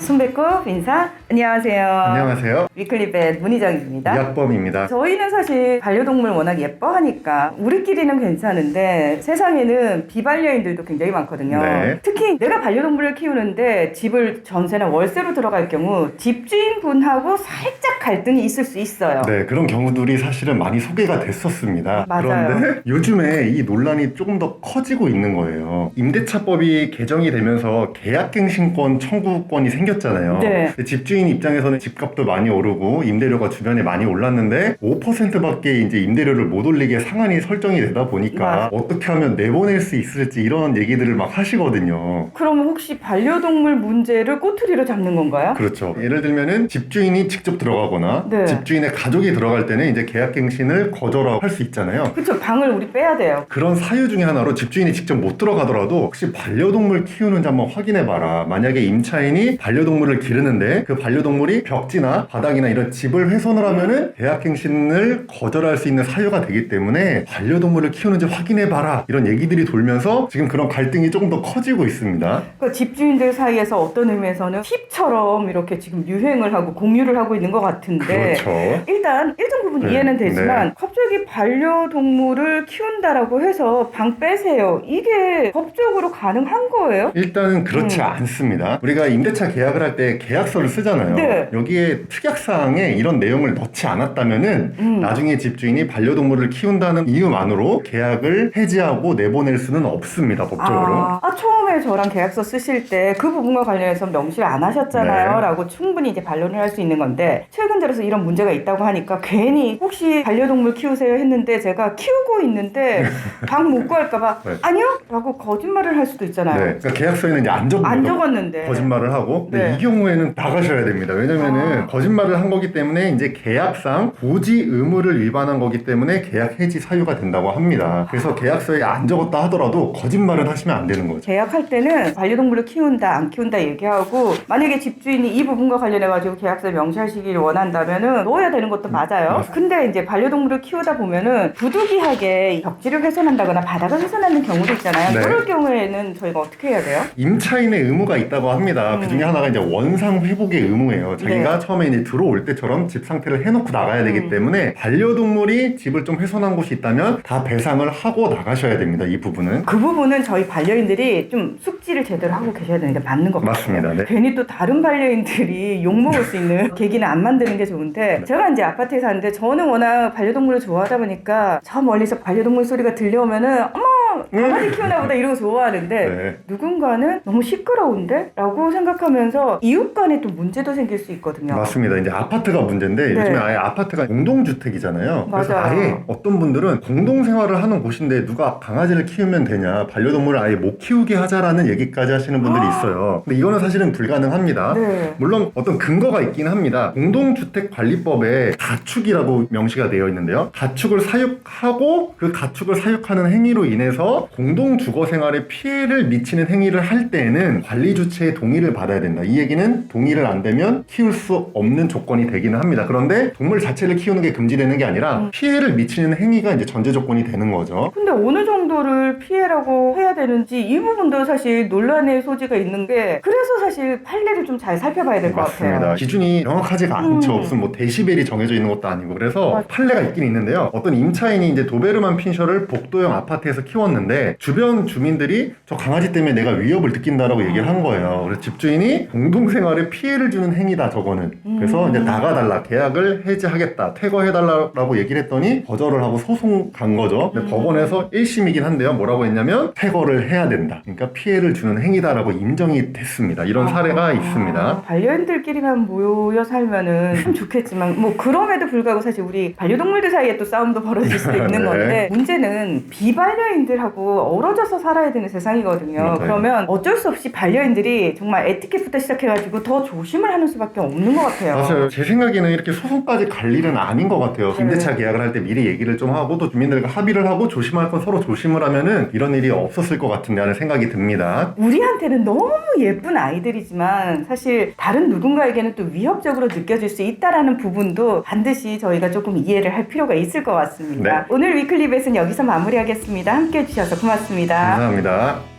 손배꼽 인사. 안녕하세요. 안녕하세요. 위클리벳 문희정입니다. 이학범입니다. 저희는 사실 반려동물 워낙 예뻐하니까 우리끼리는 괜찮은데 세상에는 비반려인들도 굉장히 많거든요. 네. 특히 내가 반려동물을 키우는데 집을 전세나 월세로 들어갈 경우 집주인분하고 살짝 갈등이 있을 수 있어요. 네, 그런 경우들이 사실은 많이 소개가 됐었습니다. 맞아요. 그런데 요즘에 이 논란이 조금 더 커지고 있는 거예요. 임대차법이 개정이 되면서 계약갱신권 청구권이 생겼잖아요. 네. 근데 집주인 입장에서는 집값도 많이 오르고 임대료가 주변에 많이 올랐는데 5%밖에 이제 임대료를 못 올리게 상한이 설정이 되다 보니까 맞아. 어떻게 하면 내보낼 수 있을지 이런 얘기들을 막 하시거든요. 그러면 혹시 반려동물 문제를 꼬투리로 잡는 건가요? 그렇죠. 예를 들면은 집주인이 직접 들어가거나 네. 집주인의 가족이 들어갈 때는 이제 계약갱신을 거절할 수 있잖아요. 그쵸, 방을 우리 빼야 돼요. 그런 사유 중에 하나로 집주인이 직접 못 들어가더라도 혹시 반려동물 키우는지 한번 확인해봐라. 만약에 임차인이 반려동물을 기르는데 그 반려동물이 벽지나 바닥이나 이런 집을 훼손을 하면은 계약갱신을 거절할 수 있는 사유가 되기 때문에 반려동물을 키우는지 확인해봐라. 이런 얘기들이 돌면서 지금 그런 갈등이 조금 더 커지고 있습니다. 그러니까 집주인들 사이에서 어떤 의미에서는 팁처럼 이렇게 지금 유행을 하고 공유를 하고 있는 것 같은데 그렇죠. 일단 일정 부분 네, 이해는 되지만 네. 갑자기 반려동물을 키운다라고 해서 방 빼세요. 이게 법적으로 가능한 거예요? 일단은 그렇지 않습니다. 우리가 임대차 계약을 할 때 계약서를 쓰잖아요. 네. 여기에 특약사항에 이런 내용을 넣지 않았다면은 나중에 집주인이 반려동물을 키운다는 이유만으로 계약을 해지하고 내보낼 수는 없습니다. 법적으로. 처음에 저랑 계약서 쓰실 때 그 부분과 관련해서 명시를 안 하셨잖아요. 네. 라고 충분히 이제 반론을 할 수 있는 건데 최근 들어서 이런 문제가 있다고 하니까 괜히 혹시 반려동물 키우세요 했는데 제가 키우고 있는데 방 못 구할까봐 네. 아니요? 라고 거짓말을 할 수도 있잖아요. 네. 그러니까 계약서에는 이제 안 적었는데 거짓말을 하고 근데 네. 이 경우에는 나가셔야 됩니다. 왜냐면은 거짓말을 한 거기 때문에 이제 계약상 고지 의무를 위반한 거기 때문에 계약 해지 사유가 된다고 합니다. 그래서 계약서에 안 적었다 하더라도 거짓말은 하시면 안 되는 거죠. 계약할 때는 반려동물을 키운다 안 키운다 얘기하고 만약에 집주인이 이 부분과 관련해가지고 계약서에 명시하시길 원한다면은 넣어야 되는 것도 맞아요. 맞습니다. 근데 이제 반려동물을 키우다 보면은 부득이하게 벽지를 훼손한다거나 바닥을 훼손하는 경우도 있잖아요. 네. 그럴 경우에는 저희가 어떻게 해야 돼요? 임차인의 의무가 있다고 합니다. 그 중에 하나가 이제 원상 회복의 의무예요. 자기가 네. 처음에 이제 들어올 때처럼 집 상태를 해놓고 나가야 되기 때문에 반려동물이 집을 좀 훼손한 곳이 있다면 다 배상을 하고 나가셔야 됩니다. 이 부분은. 그 부분은 저희 반려인들이 좀 숙지를 제대로 하고 계셔야 되는 게 맞는 것 같아요. 맞습니다. 네. 괜히 또 다른 반려인들이 욕먹을 수 있는 계기는 안 만드는 게 좋은데 제가 이제 아파트에 사는데 저는 워낙 반려동물을 좋아하다 보니까 저 멀리서 반려동물 소리가 들려오면은 어머 강아지 키우나 보다 이러고 좋아하는데 네. 누군가는 너무 시끄러운데? 라고 생각하면서 이웃 간에 또 문제도 생길 수 있거든요. 맞습니다. 이제 아파트가 문제인데 네. 요즘에 아예 아파트가 공동주택이잖아요. 그래서 맞아요. 아예 어떤 분들은 공동생활을 하는 곳인데 누가 강아지를 키우면 되냐, 반려동물을 아예 못 키우게 하자라는 얘기까지 하시는 분들이 있어요. 근데 이거는 사실은 불가능합니다. 네. 물론 어떤 근거가 있긴 합니다. 공동주택관리법에 가축이라고 명시가 되어 있는데요. 가축을 사육하고 그 가축을 사육하는 행위로 인해서 공동주거생활에 피해를 미치는 행위를 할 때에는 관리주체의 동의를 받아야 된다. 이 얘기는 동의를 안 되면 키울 수 없는 조건이 되기는 합니다. 그런데 동물 자체를 키우는 게 금지되는 게 아니라 피해를 미치는 행위가 이제 전제 조건이 되는 거죠. 근데 어느 정도를 피해라고 해야 되는지 이 부분도 사실 논란의 소지가 있는 게 그래서 사실 판례를 좀 잘 살펴봐야 될 것 맞습니다. 같아요. 기준이 명확하지가 않죠. 무슨 뭐 데시벨이 정해져 있는 것도 아니고 그래서 맞아. 판례가 있긴 있는데요. 어떤 임차인이 이제 도베르만 핀셔를 복도형 아파트에서 키웠는데 주변 주민들이 저 강아지 때문에 내가 위협을 느낀다라고 얘기를 한 거예요. 그래서 집주인이 공동생활에 피해를 주는 행위다 저거는. 그래서 이제 나가달라, 계약을 해지하겠다, 퇴거해달라고 얘기를 했더니 거절을 하고 소송 간 거죠. 근데 법원에서 1심이긴 한데요. 뭐라고 했냐면 퇴거를 해야 된다. 그러니까 피해를 주는 행위다라고 인정이 됐습니다. 이런 사례가 있습니다. 반려인들끼리만 모여 살면은 참 좋겠지만 뭐 그럼에도 불구하고 사실 우리 반려동물들 사이에 또 싸움도 벌어질 수도 있는 네. 건데 문제는 비반려인들하고 어우러져서 살아야 되는 세상이거든요. 맞아요. 그러면 어쩔 수 없이 반려인들이 정말 에티켓부터 시작해가지고 더 조심을 하는 수밖에 없는 것 같아요. 맞아요. 제 생각에는 이렇게 소송까지 갈 일은 아닌 것 같아요. 네. 임대차 계약을 할 때 미리 얘기를 좀 하고 또 주민들과 합의를 하고 조심할 건 서로 조심을 하면은 이런 일이 없었을 것 같은데 하는 생각이 듭니다. 우리한테는 너무 예쁜 아이들이지만 사실 다른 누군가에게는 또 위협적으로 느껴질 수 있다라는 부분도 반드시 저희가 조금 이해를 할 필요가 있을 것 같습니다. 네. 오늘 위클리벳은 여기서 마무리하겠습니다. 함께 해주셔서 고맙습니다. 감사합니다.